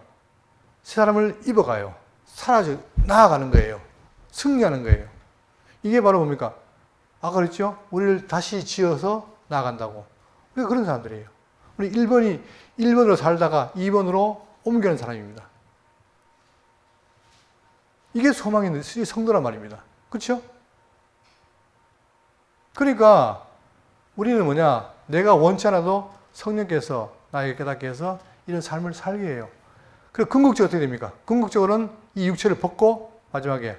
새 사람을 입어가요. 나아가는 거예요. 승리하는 거예요. 이게 바로 뭡니까? 아까 그랬죠? 우리를 다시 지어서 나아간다고. 우리가 그런 사람들이에요. 우리 1번으로 살다가 2번으로 옮겨는 사람입니다. 이게 소망의 성도란 말입니다. 그렇죠? 그러니까 우리는 뭐냐? 내가 원치 않아도 성령께서 나에게 깨닫게 해서 이런 삶을 살게 해요. 그리고 궁극적으로 어떻게 됩니까? 궁극적으로는 이 육체를 벗고 마지막에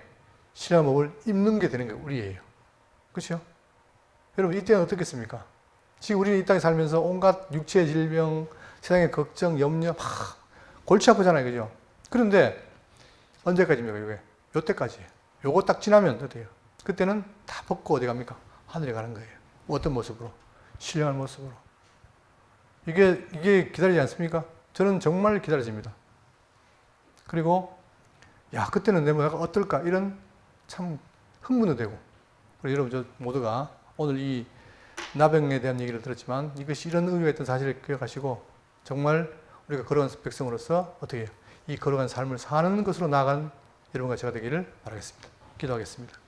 신앙의 몸을 입는 게 되는 거예요. 우리예요. 그렇죠? 여러분 이때는 어떻겠습니까? 지금 우리는 이 땅에 살면서 온갖 육체의 질병, 세상의 걱정, 염려, 골치 아프잖아요. 그죠? 그런데 언제까지입니까? 이게? 요때까지예요. 요거 딱 지나면 어때요? 그때는 다 벗고 어디 갑니까? 하늘에 가는 거예요. 어떤 모습으로? 신령한 모습으로. 이게 기다리지 않습니까? 저는 정말 기다려집니다. 그리고 야 그때는 내 모습이 어떨까? 이런 참 흥분도 되고. 그리고 여러분 저 모두가 오늘 이 나병에 대한 얘기를 들었지만 이것이 이런 의미가 있던 사실을 기억하시고 정말 우리가 걸어간 백성으로서 어떻게 해요? 이 걸어간 삶을 사는 것으로 나아간 여러분과 제가 되기를 바라겠습니다. 기도하겠습니다.